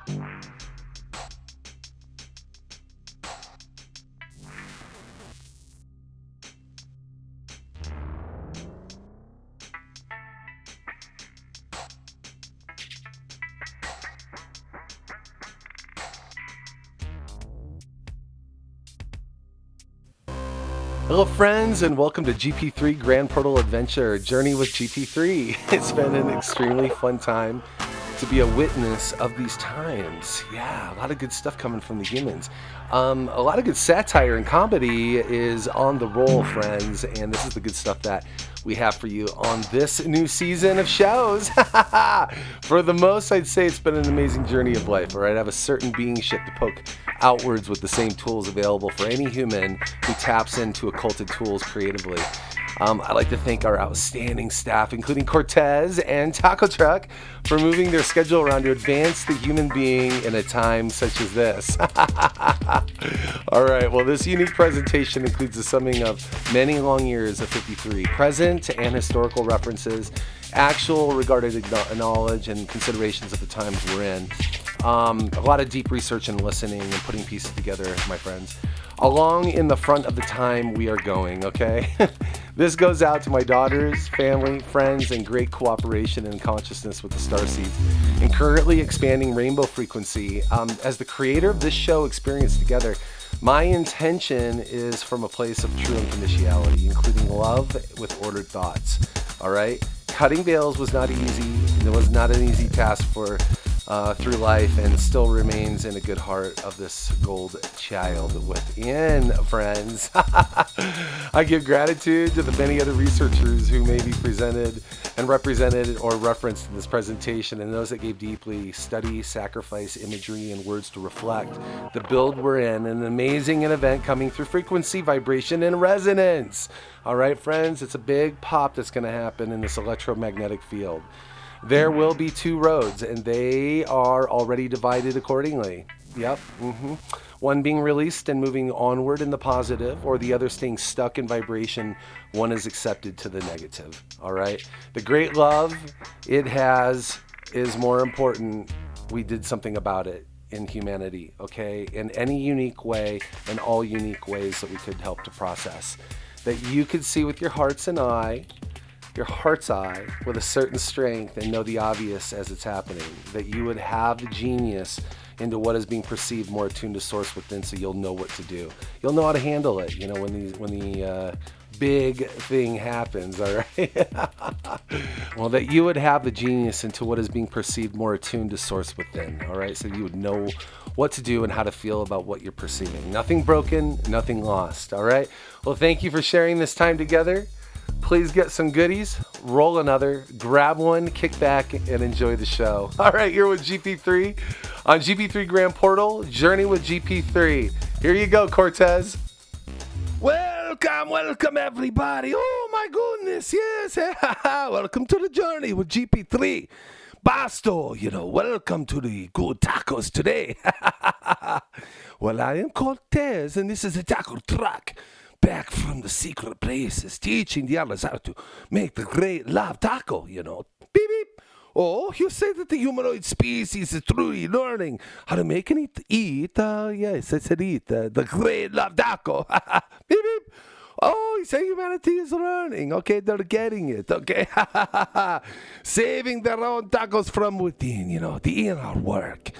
Hello friends, and welcome to GP3 Grand Portal Adventure, Journey with GP3. It's been an extremely fun time to be a witness of these times. Yeah, a lot of good stuff coming from the humans. A lot of good satire and comedy is on the roll, friends, and this is the good stuff that we have for you on this new season of shows. For the most, I'd say it's been an amazing journey of life, all right? I have a certain being ship to poke outwards with the same tools available for any human who taps into occulted tools creatively. I'd like to thank our outstanding staff, including Cortez and Taco Truck, for moving their schedule around to advance the human being in a time such as this. All right, well, this unique presentation includes a summing of many long years of 53, present and historical references, actual regarded knowledge and considerations of the times we're in. A lot of deep research and listening and putting pieces together, my friends, along in the front of the time we are going, okay? This goes out to my daughters, family, friends, and great cooperation and consciousness with the starseeds, and currently expanding rainbow frequency. As the creator of this show Experience Together, my intention is from a place of true unconditionality, including love with ordered thoughts, all right? Cutting veils was not easy, and it was not an easy task for through life, and still remains in a good heart of this gold child within, friends. I give gratitude to the many other researchers who may be presented and represented or referenced in this presentation, and those that gave deeply study, sacrifice, imagery, and words to reflect the build we're in, an amazing event coming through frequency, vibration, and resonance. All right, friends, it's a big pop that's going to happen in this electromagnetic field. There will be two roads, and they are already divided accordingly. Yep. One being released and moving onward in the positive, or the other staying stuck in vibration. One is accepted to the negative. All right. The great love it has is more important. We did something about it in humanity, okay? In any unique way, in all unique ways that we could help to process. That you could see with your heart's eye with a certain strength and know the obvious as it's happening, that you would have the genius into what is being perceived more attuned to source within, so you'll know what to do. You'll know how to handle it, you know, when the big thing happens, all right? Well, that you would have the genius into what is being perceived more attuned to source within, all right? So you would know what to do and how to feel about what you're perceiving. Nothing broken, nothing lost, all right? Well, thank you for sharing this time together. Please get some goodies, roll another, grab one, kick back, and enjoy the show. All right, you're with GP3 on GP3 Grand Portal, Journey with GP3. Here you go, Cortez. Welcome, everybody. Oh, my goodness, yes. Welcome to the Journey with GP3. Basto, welcome to the good tacos today. Well, I am Cortez, and this is a taco truck. Back from the secret places, teaching the others how to make the great love taco, Beep, beep. Oh, you say that the humanoid species is truly learning how to make and eat. Yes, I said eat. The great love taco. Beep, beep. Oh, you say humanity is learning. Okay, they're getting it. Okay. Saving their own tacos from within, the inner work.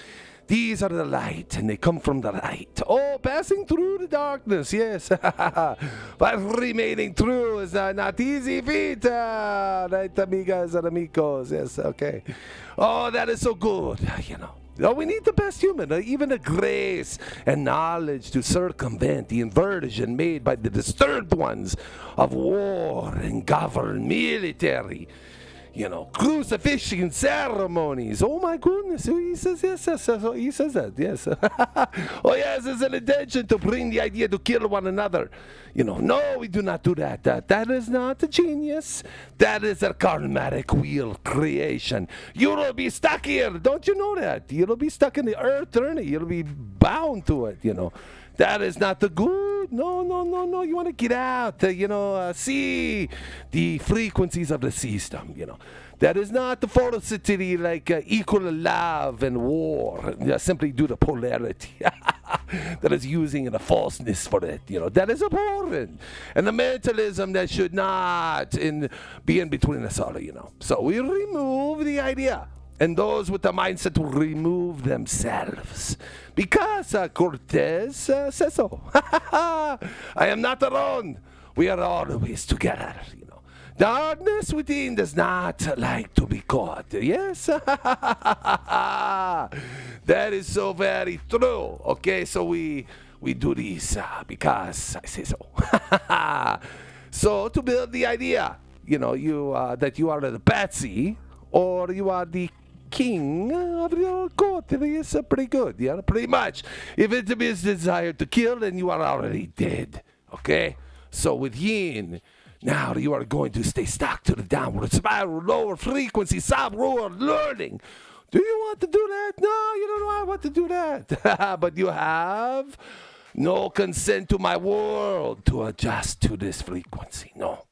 These are the light, and they come from the light. Oh, passing through the darkness, yes. But remaining true is not easy feat. Right, amigas and amigos, yes, okay. Oh, that is so good, Oh, we need the best human, even the grace and knowledge to circumvent the inversion made by the disturbed ones of war and governed military. Crucifixion ceremonies. Oh my goodness. He says yes. He says that, yes. Oh yes, it's an intention to bring the idea to kill one another. No, we do not do that. That is not a genius. That is a karmatic wheel creation. You will be stuck here. Don't you know that? You'll be stuck in the earth journey. You'll be bound to it, That is not the good. No. You want to get out, see the frequencies of the system, That is not the falsity like equal love and war, simply due to polarity. That is using the falseness for it. That is abhorrent. And the mentalism that should not be in between us all. So we remove the idea. And those with the mindset to remove themselves. Because Cortez says so. I am not alone. We are always together. Darkness within does not like to be caught. Yes? That is so very true. Okay, so we do this because I say so. So to build the idea, that you are the patsy or you are the king of your court. It is pretty good, pretty much. If it is desired to kill, then you are already dead. Okay? So with yin, now you are going to stay stuck to the downward spiral, lower frequency, sub-roar learning. Do you want to do that? No, you don't want to do that. But you have no consent to my world to adjust to this frequency. No.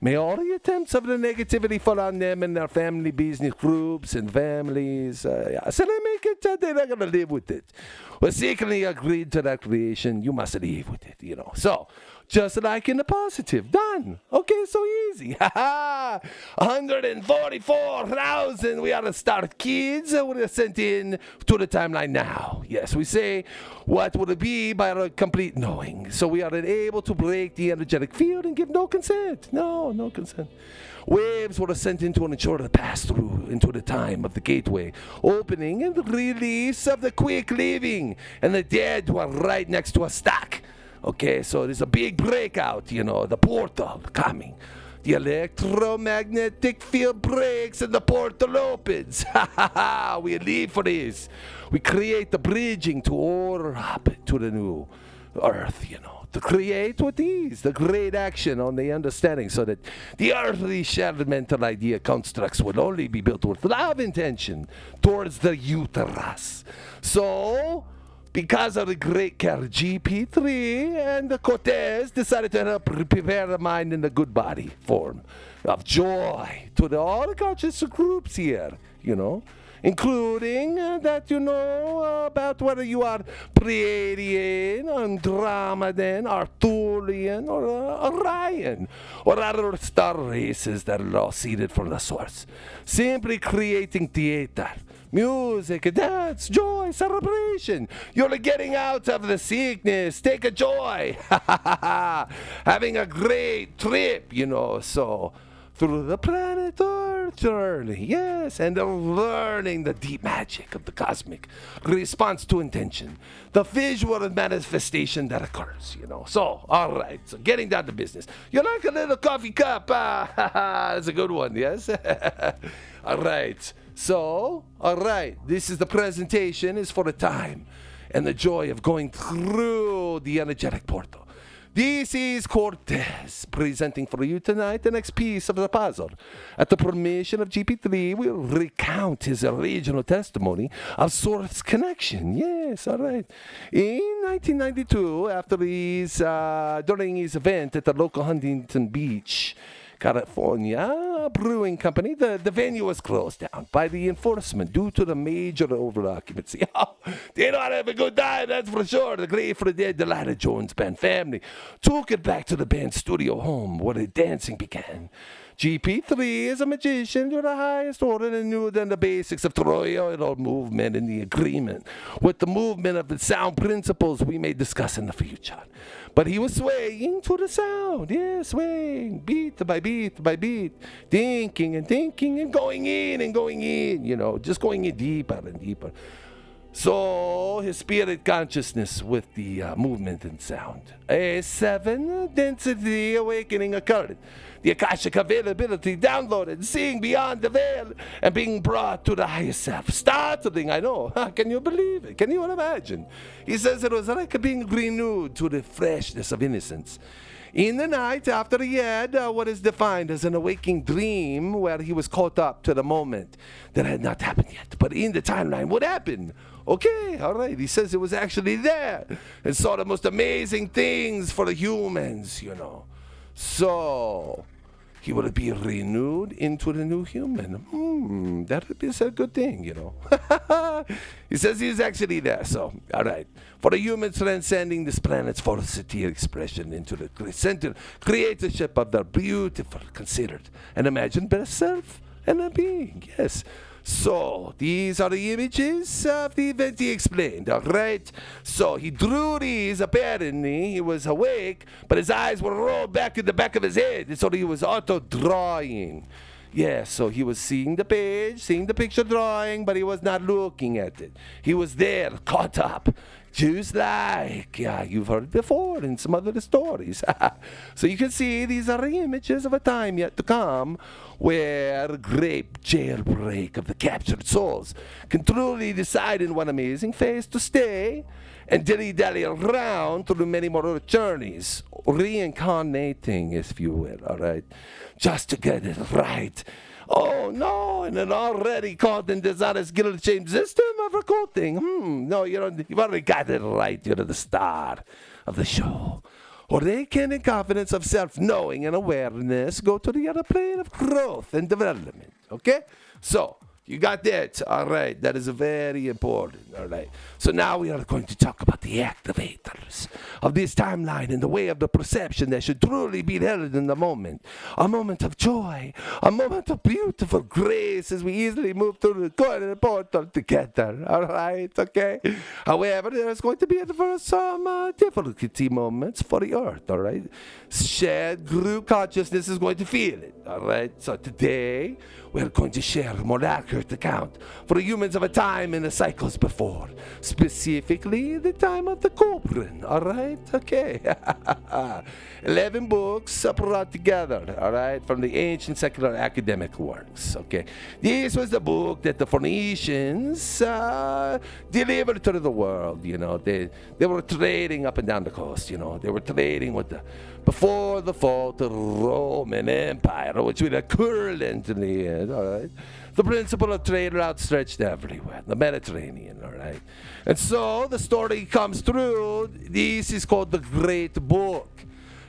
May all the attempts of the negativity fall on them and their family business groups and families. So they make it, they're not going to live with it. Well, secretly agreed to that creation, you must live with it, So, just like in the positive, done. Okay, so easy. 144,000, we are to start kids. We're sent in to the timeline now. Yes, we say, what would it be by a complete knowing? So we are able to break the energetic field and give no consent. No consent. Waves were sent into an ensure the pass-through into the time of the gateway, opening and the release of the quick leaving, and the dead were right next to a stack. Okay, so there's a big breakout, the portal coming. The electromagnetic field breaks and the portal opens. We leave for this. We create the bridging to order up to the new earth, to create with ease the great action on the understanding so that the earthly shared mental idea constructs will only be built with love intention towards the uterus. So, because of the great care, GP3 and the Cortez decided to help prepare the mind in the good body form of joy to all the conscious groups here, including that about whether you are Pleiadian, Andromedan, Arthurian, or Orion, or other star races that are all seeded from the source. Simply creating theater, music, dance, joy, celebration. You're getting out of the sickness. Take a joy. Having a great trip, so through the planet Earth journey, yes, and learning the deep magic of the cosmic response to intention, the visual manifestation that occurs, So, all right, so getting down to business. You like a little coffee cup? That's a good one, yes? All right. So, all right, this is the presentation, is for the time and the joy of going through the energetic portal. This is Cortez presenting for you tonight the next piece of the puzzle. At the permission of GP3, we'll recount his original testimony of source connection. Yes, all right. In 1992, during his event at the local Huntington Beach, California brewing company, the venue was closed down by the enforcement due to the major over-occupancy. They don't have a good time, that's for sure. The Grave for the Dead, the Lida Jones Band family took it back to the band's studio home where the dancing began. GP3 is a magician to the highest order and knew than the basics of toroidal movement and the agreement with the movement of the sound principles we may discuss in the future. But he was swaying to the sound, swaying, beat by beat by beat, thinking and going in, just going in deeper and deeper. So his spirit consciousness with the movement and sound. A 7 density awakening occurred. The Akashic availability downloaded, seeing beyond the veil and being brought to the highest self. Startling, I know. Can you believe it? Can you imagine? He says it was like being renewed to the freshness of innocence. In the night after he had what is defined as an awaking dream where he was caught up to the moment that had not happened yet, but in the timeline would happen. Okay, all right. He says it was actually there and saw the most amazing things for the humans, So, he will be renewed into the new human. That is a good thing, you know. He says he's actually there, so, all right. For the humans transcending this planet's falsity expression into the center creatorship of their beautiful, considered, and imagined best self and a being, yes. So, these are the images of the event he explained, alright? So, he drew these, apparently, he was awake, but his eyes were rolled back in the back of his head, so he was auto-drawing. Yeah, so he was seeing the page, seeing the picture drawing, but he was not looking at it. He was there, caught up. Just like, yeah, you've heard before in some other stories. So you can see these are the images of a time yet to come where great jailbreak of the captured souls can truly decide in one amazing phase to stay and dilly-dally around through many more journeys, reincarnating, if you will, all right, just to get it right. Oh, no, in an already caught and dishonest guilt shame system of recruiting. No, you've already got it right. You're the star of the show. Or they can, in confidence of self-knowing and awareness, go to the other plane of growth and development. Okay? So, you got that? All right. That is very important. All right. So now we are going to talk about the activators of this timeline in the way of the perception that should truly be held in the moment. A moment of joy. A moment of beautiful grace as we easily move through the golden portal together. All right. Okay. However, there's going to be some difficulty moments for the earth. All right. Shared group consciousness is going to feel it. All right. So today, we're going to share a more accurate account for the humans of a time in the cycles before. Specifically, the time of the Kolbrin, alright? Okay. 11 books brought together, alright, from the ancient secular academic works, okay? This was the book that the Phoenicians delivered to the world, you know. They were trading up and down the coast, you know. They were trading with before the fall of the Roman Empire, which would occur currently, alright? The principle of trade outstretched everywhere, the Mediterranean, alright? And so the story comes through. This is called the Great Book.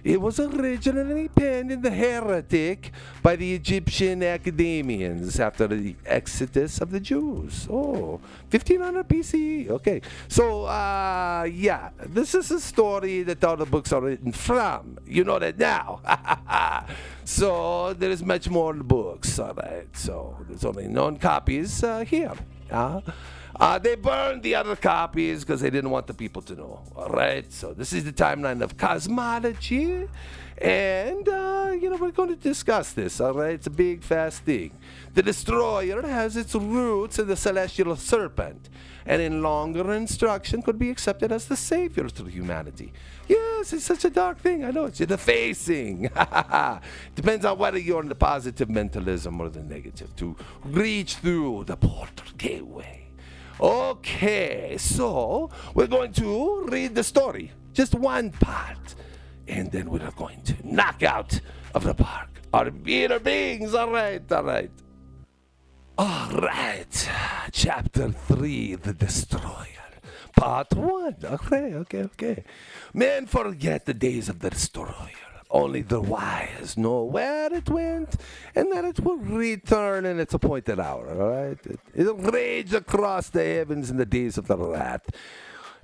It was originally penned in the Heretic by the Egyptian academians after the exodus of the Jews. 1500 BCE. Okay. So, yeah, this is a story that all the books are written from. You know that now. So, there is much more books, all right. So, there's only known copies here. They burned the other copies because they didn't want the people to know. All right. So this is the timeline of cosmology. And, we're going to discuss this. All right. It's a big, fast thing. The destroyer has its roots in the celestial serpent. And in longer instruction could be accepted as the savior to humanity. Yes, it's such a dark thing. I know it's defacing. Depends on whether you're in the positive mentalism or the negative to reach through the portal gateway. Okay, so we're going to read the story, just one part, and then we're going to knock out of the park our inner beings. All right. Chapter 3, The Destroyer. Part 1. Okay. Men forget the days of the Destroyer. Only the wise know where it went and that it will return in its appointed hour, all right? It'll rage across the heavens in the days of the wrath.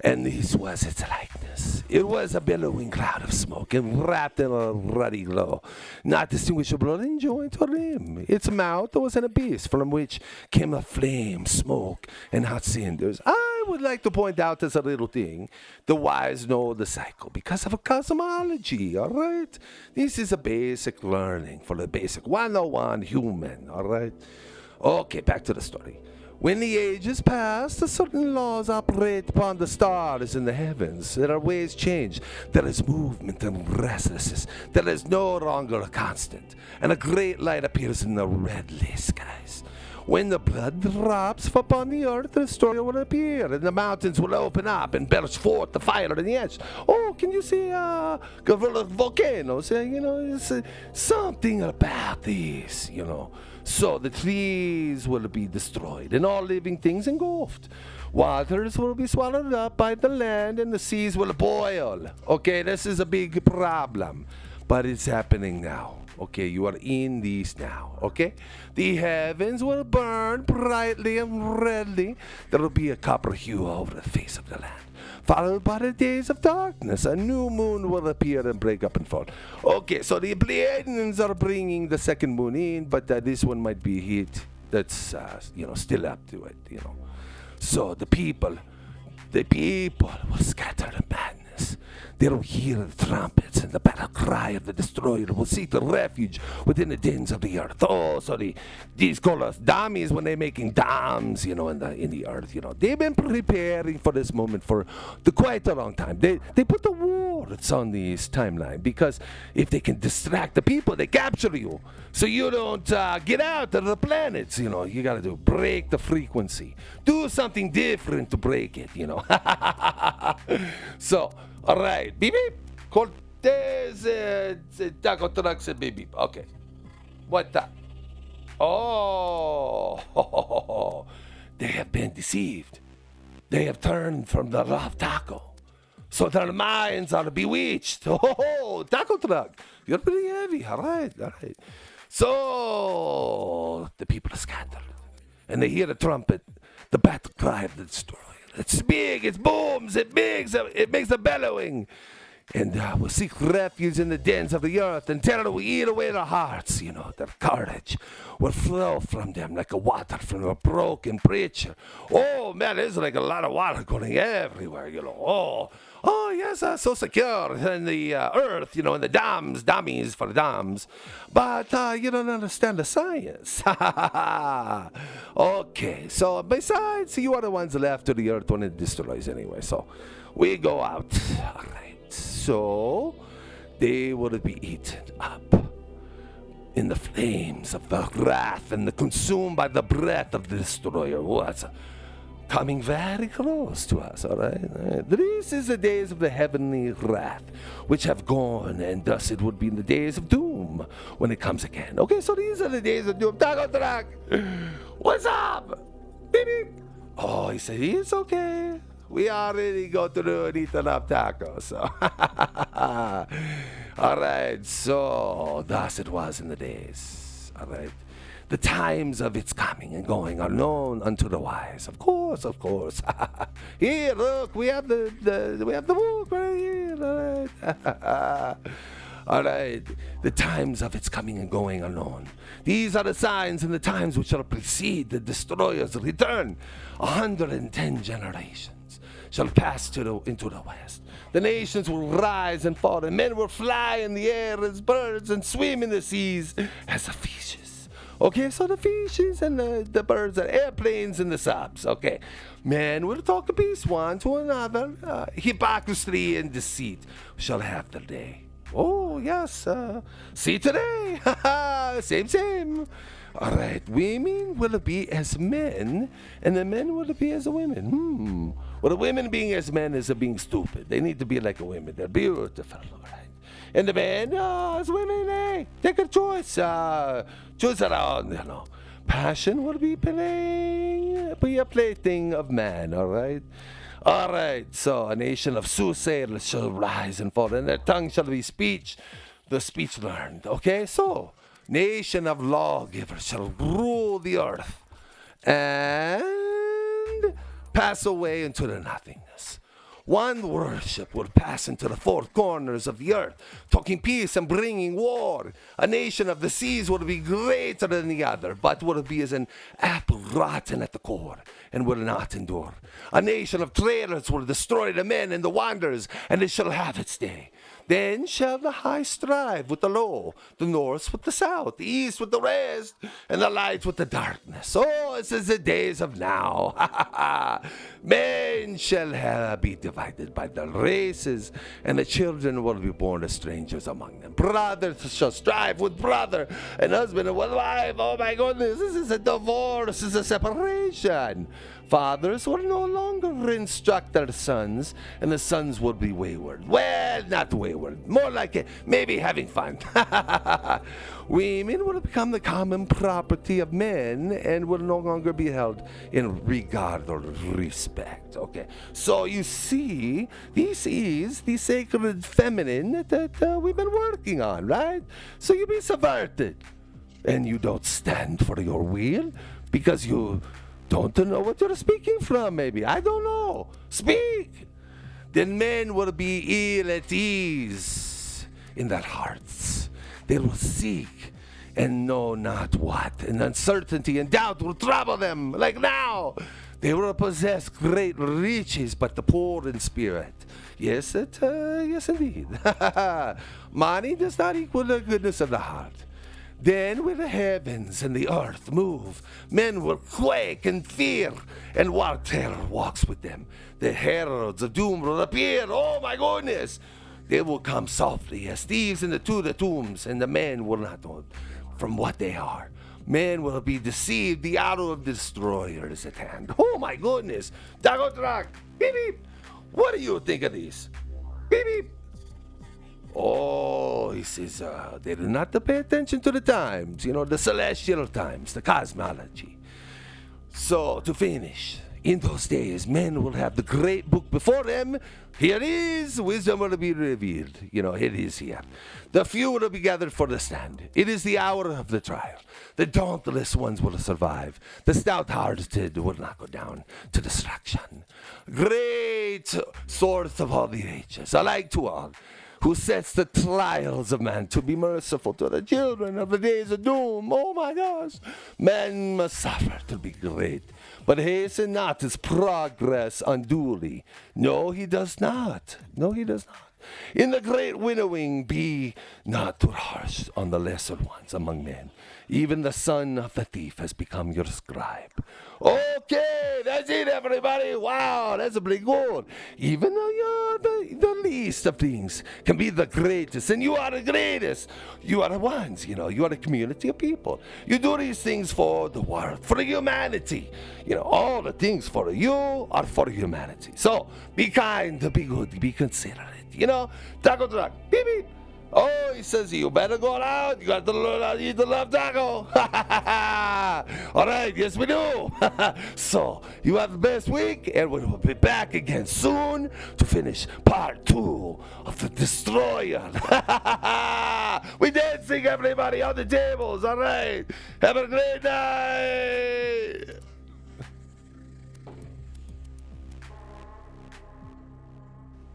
And this was its likeness. It was a billowing cloud of smoke and wrapped in a ruddy glow, not distinguishable in joint or limb. Its mouth was an abyss from which came a flame, smoke, and hot cinders. I would like to point out as a little thing, the wise know the cycle because of a cosmology, all right? This is a basic learning for the basic 101 human, all right? Okay, back to the story. When the ages pass, certain laws operate upon the stars in the heavens. There are ways change. There is movement and restlessness. There is no longer a constant. And a great light appears in the redly skies. When the blood drops upon the earth, the destroyer will appear, and the mountains will open up and burst forth the fire in the ash. Oh, can you see volcanoes? It's something about this, So the trees will be destroyed, and all living things engulfed. Waters will be swallowed up by the land, and the seas will boil. Okay, this is a big problem, but it's happening now. Okay, you are in these now. Okay, the heavens will burn brightly and redly. There will be a copper hue over the face of the land, followed by the days of darkness. A new moon will appear and break up and fall. Okay, so the Pleiadians are bringing the second moon in, but this one might be heat. That's still up to it. So the people will scatter in madness. They will hear the trumpets and the battle cry of the destroyer will seek the refuge within the dens of the earth. Oh, so these call us dummies when they're making dams, in the earth. They've been preparing for this moment for quite a long time. They put the words on this timeline because if they can distract the people, they capture you. So you don't get out of the planets. You got to break the frequency. Do something different to break it. So. All right, beep beep. Cortez, taco trucks, and beep beep. Okay. What the? Oh, they have been deceived. They have turned from the love taco. So their minds are bewitched. Oh, taco truck. You're pretty heavy. All right. So the people are scattered. And they hear the trumpet, the battle cry of the destroyer. It's big, it booms, it makes a bellowing. And we'll seek refuge in the dens of the earth, and terror will eat away their hearts. Their courage will flow from them like a water from a broken preacher. Oh, man, there's like a lot of water going everywhere, Oh, yes, so secure in the earth, in the dams, dummies for the dams. But you don't understand the science. Okay, so besides, you are the ones left to the earth when it destroys anyway. So we go out. All right. So they will be eaten up in the flames of the wrath and consumed by the breath of the destroyer. What's coming very close to us, all right? This is the days of the heavenly wrath, which have gone, and thus it would be in the days of doom when it comes again. Okay, so these are the days of doom. Taco Truck, what's up? Beep, beep. Oh, he said, it's okay. We already go through and eat enough tacos. So. All right, so thus it was in the days, all right? The times of its coming and going are known unto the wise. Of course. Here, look, we have the book right here. All right. All right. The times of its coming and going are known. These are the signs and the times which shall precede the destroyer's return. 110 generations shall pass into the west. The nations will rise and fall, and men will fly in the air as birds and swim in the seas as the fishes. Okay, so the fishes and the birds are airplanes and the subs. Okay, men will talk to peace one to another. Hypocrisy and deceit shall have their day. Oh, yes. See today. Same. All right, women will be as men, and the men will be as women. Well, the women being as men is being stupid. They need to be like a women. They're beautiful, all right. And the men, as women, hey, take a choice. Choose around, Passion will be a plaything of man, all right? All right, so a nation of soothsayers shall rise and fall, and their tongue shall be speech, the speech learned. Okay, so nation of lawgivers shall rule the earth and pass away into the nothingness. One worship will pass into the four corners of the earth, talking peace and bringing war. A nation of the seas will be greater than the other, but will be as an apple rotten at the core and will not endure. A nation of traitors will destroy the men and the wanderers, and it shall have its day. Then shall the high strive with the low, the north with the south, the east with the west, and the light with the darkness. Oh, this is the days of now. Men shall be divided by their races, and the children will be born as strangers among them. Brothers shall strive with brother, and husband with wife. Oh my goodness, this is a divorce, this is a separation. Fathers will no longer instruct their sons, and the sons will be wayward. Well, not wayward, more like maybe having fun. Women will become the common property of men and will no longer be held in regard or respect. Okay, so you see, this is the sacred feminine that we've been working on, right? So you be subverted, and you don't stand for your will because you don't know what you're speaking from, maybe. I don't know. Speak! Then men will be ill at ease in their hearts. They will seek and know not what. And uncertainty and doubt will trouble them, like now. They will possess great riches, but the poor in spirit. Yes, yes, indeed. Money does not equal the goodness of the heart. Then will the heavens and the earth move. Men will quake in fear, and while terror walks with them, the heralds of doom will appear. Oh my goodness! They will come softly as thieves into the tombs, and the men will not know from what they are. Men will be deceived. The hour of the destroyer is at hand. Oh my goodness! Dagotrak! Beep beep! What do you think of these? Beep beep! Oh, he says, they do not pay attention to the times, the celestial times, the cosmology. So, to finish, in those days, men will have the great book before them. Here is, wisdom will be revealed. It is here. The few will be gathered for the stand. It is the hour of the trial. The dauntless ones will survive. The stout-hearted will not go down to destruction. Great source of all the ages, alike to all, who sets the trials of man to be merciful to the children of the days of doom. Oh my gosh! Man must suffer to be great, but hasten not his progress unduly. No, he does not. No, he does not. In the great winnowing, be not too harsh on the lesser ones among men. Even the son of the thief has become your scribe. Okay, that's it, everybody. Wow, that's pretty good. Even the least of things can be the greatest, and you are the greatest. You are the ones, you are a community of people. You do these things for the world, for humanity. All the things for you are for humanity. So, be kind, be good, be considerate. Taco truck, beep beep. Oh, he says, you better go out. You got to learn how to eat the love taco. All right, yes, we do. So, you have the best week, and we will be back again soon to finish part 2 of the Destroyer. We dancing, everybody, on the tables. All right. Have a great night.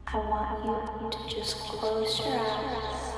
I want you to just close your eyes